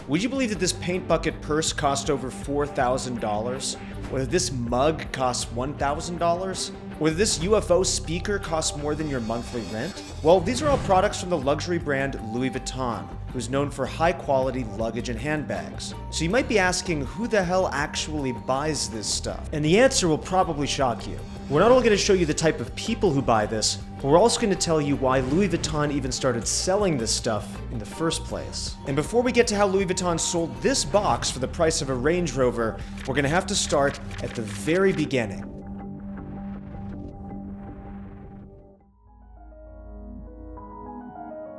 Would you believe that this paint bucket purse cost over $4,000? Whether this mug costs $1,000? Whether this UFO speaker costs more than your monthly rent? Well, these are all products from the luxury brand Louis Vuitton, who's known for high-quality luggage and handbags. So you might be asking, who the hell actually buys this stuff? And the answer will probably shock you. We're not only going to show you the type of people who buy this, but we're also going to tell you why Louis Vuitton even started selling this stuff in the first place. And before we get to how Louis Vuitton sold this box for the price of a Range Rover, we're going to have to start at the very beginning.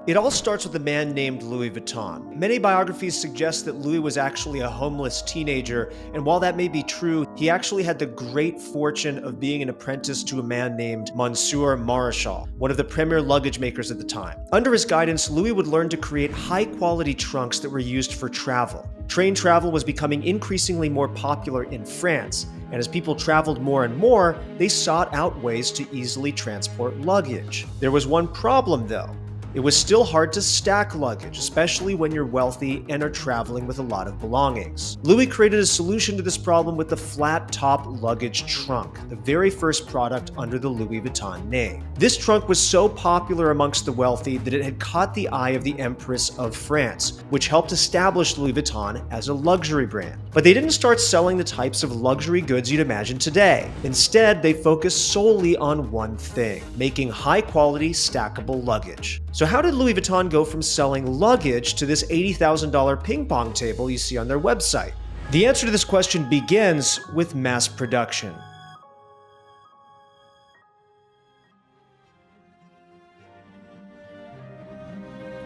It all starts with a man named Louis Vuitton. Many biographies suggest that Louis was actually a homeless teenager, and while that may be true, he actually had the great fortune of being an apprentice to a man named Monsieur Maréchal, one of the premier luggage makers at the time. Under his guidance, Louis would learn to create high-quality trunks that were used for travel. Train travel was becoming increasingly more popular in France, and as people traveled more and more, they sought out ways to easily transport luggage. There was one problem, though. It was still hard to stack luggage, especially when you're wealthy and are traveling with a lot of belongings. Louis created a solution to this problem with the flat-top luggage trunk, the very first product under the Louis Vuitton name. This trunk was so popular amongst the wealthy that it had caught the eye of the Empress of France, which helped establish Louis Vuitton as a luxury brand. But they didn't start selling the types of luxury goods you'd imagine today. Instead, they focused solely on one thing: making high-quality, stackable luggage. So how did Louis Vuitton go from selling luggage to this $80,000 ping pong table you see on their website? The answer to this question begins with mass production.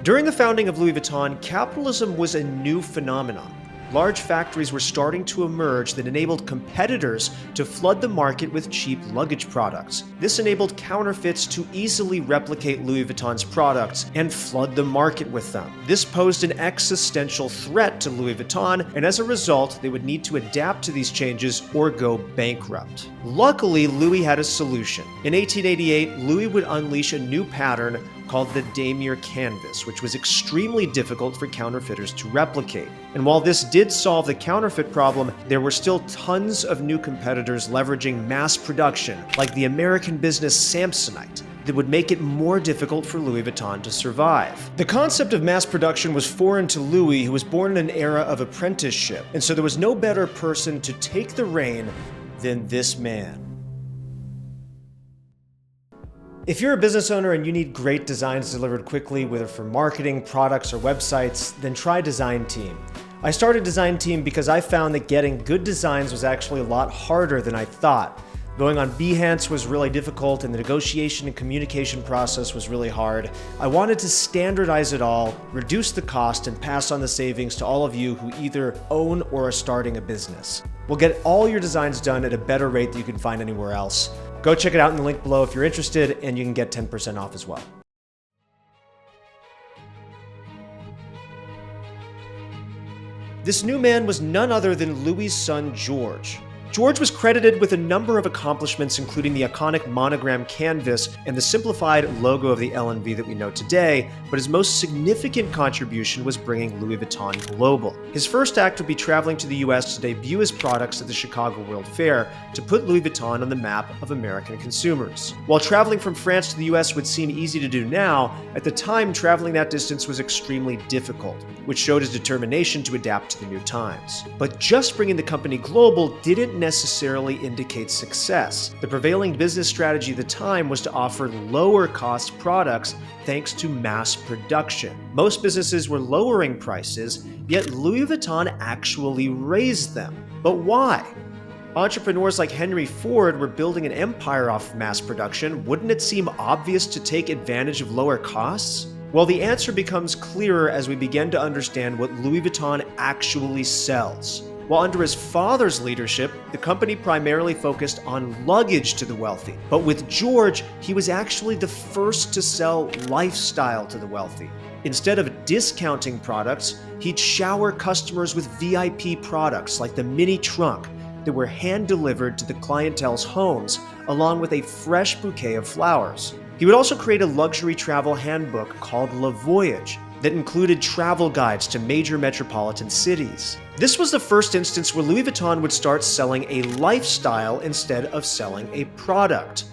During the founding of Louis Vuitton, capitalism was a new phenomenon. Large factories were starting to emerge that enabled competitors to flood the market with cheap luggage products. This enabled counterfeits to easily replicate Louis Vuitton's products and flood the market with them. This posed an existential threat to Louis Vuitton, and as a result, they would need to adapt to these changes or go bankrupt. Luckily, Louis had a solution. In 1888, Louis would unleash a new pattern called the damier canvas, which was extremely difficult for counterfeiters to replicate. And while this did solve the counterfeit problem, there were still tons of new competitors leveraging mass production, like the American business Samsonite, that would make it more difficult for Louis Vuitton to survive. The concept of mass production was foreign to Louis, who was born in an era of apprenticeship, and so there was no better person to take the reign than this man. If you're a business owner and you need great designs delivered quickly, whether for marketing, products, or websites, then try Design Team. I started Design Team because I found that getting good designs was actually a lot harder than I thought. Going on Behance was really difficult, and the negotiation and communication process was really hard. I wanted to standardize it all, reduce the cost, and pass on the savings to all of you who either own or are starting a business. We'll get all your designs done at a better rate than you can find anywhere else. Go check it out in the link below if you're interested, and you can get 10% off as well. This new man was none other than Louis' son, George. George was credited with a number of accomplishments, including the iconic monogram canvas and the simplified logo of the LNV that we know today, but his most significant contribution was bringing Louis Vuitton global. His first act would be traveling to the US to debut his products at the Chicago World Fair to put Louis Vuitton on the map of American consumers. While traveling from France to the US would seem easy to do now, at the time traveling that distance was extremely difficult, which showed his determination to adapt to the new times. But just bringing the company global didn't necessarily indicate success. The prevailing business strategy at the time was to offer lower cost products thanks to mass production. Most businesses were lowering prices, yet Louis Vuitton actually raised them. But why? Entrepreneurs like Henry Ford were building an empire off mass production. Wouldn't it seem obvious to take advantage of lower costs? Well, the answer becomes clearer as we begin to understand what Louis Vuitton actually sells. While under his father's leadership, the company primarily focused on luggage to the wealthy. But with George, he was actually the first to sell lifestyle to the wealthy. Instead of discounting products, he'd shower customers with VIP products like the mini trunk that were hand-delivered to the clientele's homes, along with a fresh bouquet of flowers. He would also create a luxury travel handbook called Le Voyage, that included travel guides to major metropolitan cities. This was the first instance where Louis Vuitton would start selling a lifestyle instead of selling a product.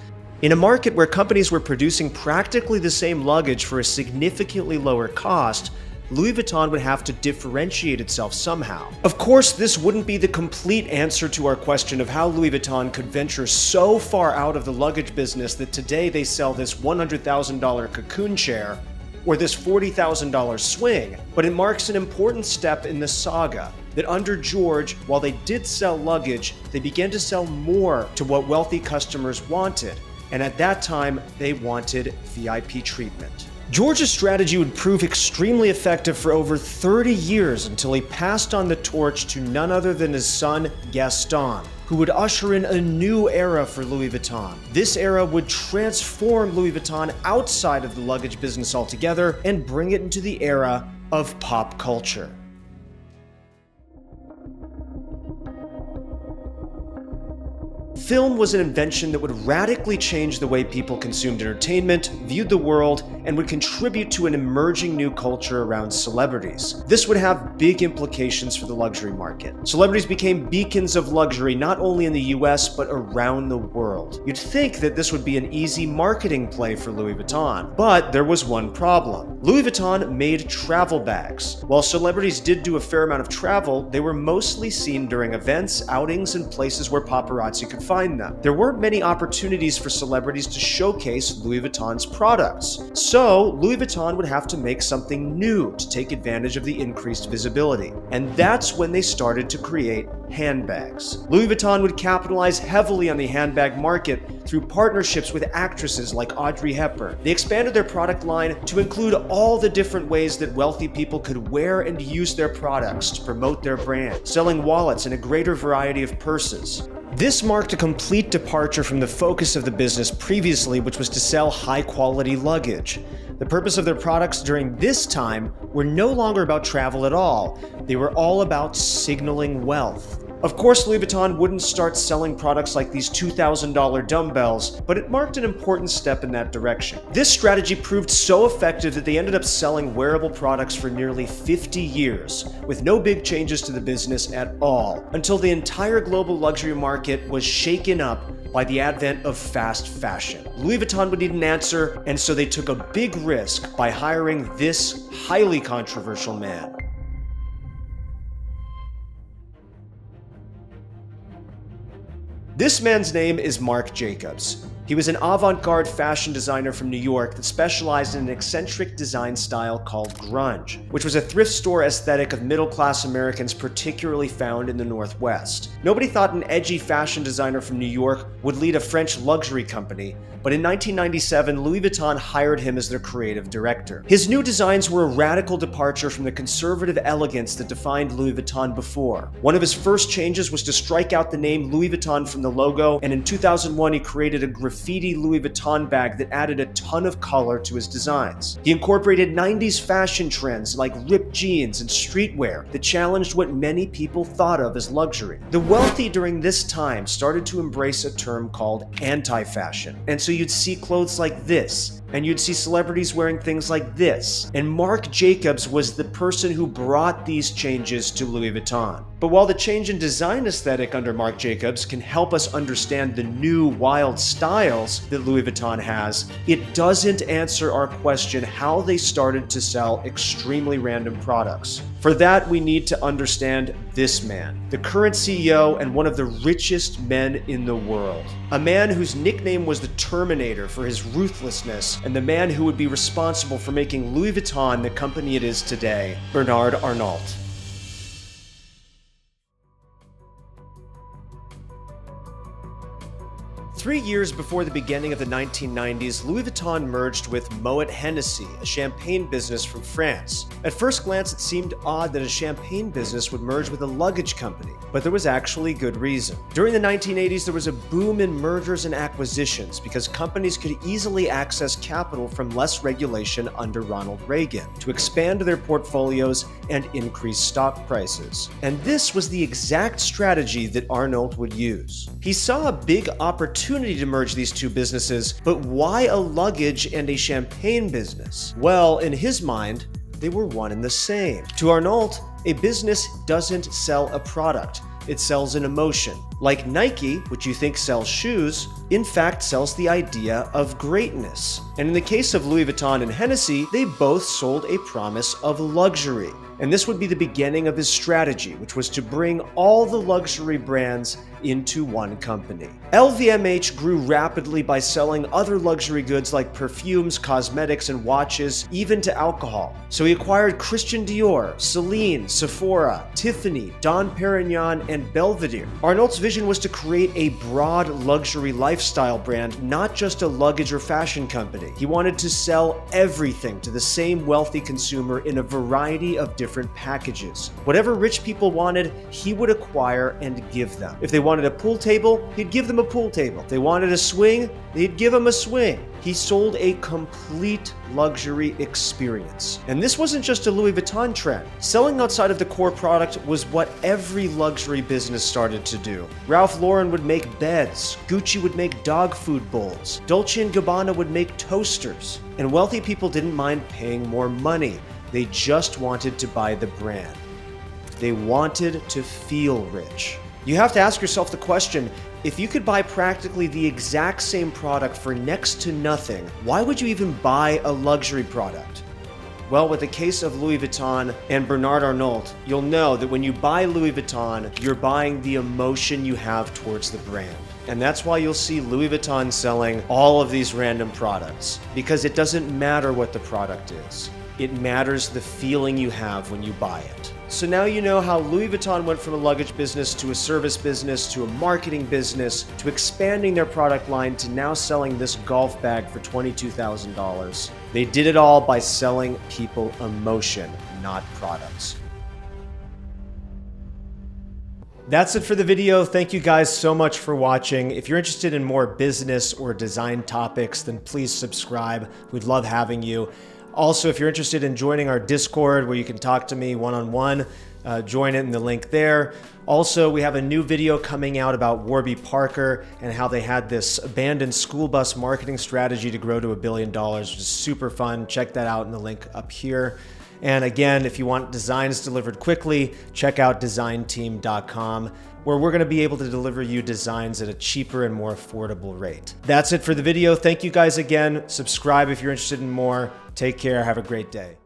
In a market where companies were producing practically the same luggage for a significantly lower cost, Louis Vuitton would have to differentiate itself somehow. Of course, this wouldn't be the complete answer to our question of how Louis Vuitton could venture so far out of the luggage business that today they sell this $100,000 cocoon chair or this $40,000 swing, but it marks an important step in the saga that under George, while they did sell luggage, they began to sell more to what wealthy customers wanted, and at that time, they wanted VIP treatment. George's strategy would prove extremely effective for over 30 years until he passed on the torch to none other than his son, Gaston, who would usher in a new era for Louis Vuitton. This era would transform Louis Vuitton outside of the luggage business altogether and bring it into the era of pop culture. Film was an invention that would radically change the way people consumed entertainment, viewed the world, and would contribute to an emerging new culture around celebrities. This would have big implications for the luxury market. Celebrities became beacons of luxury not only in the US, but around the world. You'd think that this would be an easy marketing play for Louis Vuitton, but there was one problem. Louis Vuitton made travel bags. While celebrities did do a fair amount of travel, they were mostly seen during events, outings, and places where paparazzi could find them. There weren't many opportunities for celebrities to showcase Louis Vuitton's products. So Louis Vuitton would have to make something new to take advantage of the increased visibility. And that's when they started to create handbags. Louis Vuitton would capitalize heavily on the handbag market through partnerships with actresses like Audrey Hepburn. They expanded their product line to include all the different ways that wealthy people could wear and use their products to promote their brand, selling wallets and a greater variety of purses. This marked a complete departure from the focus of the business previously, which was to sell high-quality luggage. The purpose of their products during this time were no longer about travel at all. They were all about signaling wealth. Of course, Louis Vuitton wouldn't start selling products like these $2,000 dumbbells, but it marked an important step in that direction. This strategy proved so effective that they ended up selling wearable products for nearly 50 years, with no big changes to the business at all, until the entire global luxury market was shaken up by the advent of fast fashion. Louis Vuitton would need an answer, and so they took a big risk by hiring this highly controversial man. This man's name is Marc Jacobs. He was an avant-garde fashion designer from New York that specialized in an eccentric design style called grunge, which was a thrift store aesthetic of middle-class Americans particularly found in the Northwest. Nobody thought an edgy fashion designer from New York would lead a French luxury company, but in 1997, Louis Vuitton hired him as their creative director. His new designs were a radical departure from the conservative elegance that defined Louis Vuitton before. One of his first changes was to strike out the name Louis Vuitton from the logo, and in 2001 he created a graffiti Louis Vuitton bag that added a ton of color to his designs. He incorporated 90s fashion trends like ripped jeans and streetwear that challenged what many people thought of as luxury. The wealthy during this time started to embrace a term called anti-fashion, and so you'd see clothes like this, and you'd see celebrities wearing things like this. And Marc Jacobs was the person who brought these changes to Louis Vuitton. But while the change in design aesthetic under Marc Jacobs can help us understand the new wild styles that Louis Vuitton has, it doesn't answer our question how they started to sell extremely random products. For that, we need to understand this man, the current CEO and one of the richest men in the world. A man whose nickname was the Terminator for his ruthlessness, and the man who would be responsible for making Louis Vuitton the company it is today, Bernard Arnault. Three years before the beginning of the 1990s, Louis Vuitton merged with Moet Hennessy, a champagne business from France. At first glance, it seemed odd that a champagne business would merge with a luggage company, but there was actually good reason. During the 1980s, there was a boom in mergers and acquisitions because companies could easily access capital from less regulation under Ronald Reagan to expand their portfolios and increase stock prices. And this was the exact strategy that Arnault would use. He saw a big opportunity to merge these two businesses, but why a luggage and a champagne business? Well, in his mind, they were one and the same. To Arnault, a business doesn't sell a product. It sells an emotion. Like Nike, which you think sells shoes, in fact sells the idea of greatness. And in the case of Louis Vuitton and Hennessy, they both sold a promise of luxury. And this would be the beginning of his strategy, which was to bring all the luxury brands into one company. LVMH grew rapidly by selling other luxury goods like perfumes, cosmetics, and watches, even to alcohol. So he acquired Christian Dior, Celine, Sephora, Tiffany, Dom Perignon, and Belvedere. Arnault's vision was to create a broad luxury lifestyle brand, not just a luggage or fashion company. He wanted to sell everything to the same wealthy consumer in a variety of different packages. Whatever rich people wanted, he would acquire and give them. If they wanted a pool table, he'd give them a pool table. If they wanted a swing, he'd give them a swing. He sold a complete luxury experience. And this wasn't just a Louis Vuitton trend. Selling outside of the core product was what every luxury business started to do. Ralph Lauren would make beds, Gucci would make dog food bowls, Dolce & Gabbana would make toasters. And wealthy people didn't mind paying more money. They just wanted to buy the brand. They wanted to feel rich. You have to ask yourself the question, if you could buy practically the exact same product for next to nothing, why would you even buy a luxury product? Well, with the case of Louis Vuitton and Bernard Arnault, you'll know that when you buy Louis Vuitton, you're buying the emotion you have towards the brand. And that's why you'll see Louis Vuitton selling all of these random products, because it doesn't matter what the product is. It matters the feeling you have when you buy it. So now you know how Louis Vuitton went from a luggage business to a service business to a marketing business to expanding their product line to now selling this golf bag for $22,000. They did it all by selling people emotion, not products. That's it for the video. Thank you guys so much for watching. If you're interested in more business or design topics, then please subscribe. We'd love having you. Also, if you're interested in joining our Discord where you can talk to me one-on-one, join it in the link there. Also, we have a new video coming out about Warby Parker and how they had this abandoned school bus marketing strategy to grow to $1 billion, which is super fun. Check that out in the link up here. And again, if you want designs delivered quickly, check out designteam.com, where we're going to be able to deliver you designs at a cheaper and more affordable rate. That's it for the video. Thank you guys again. Subscribe if you're interested in more. Take care. Have a great day.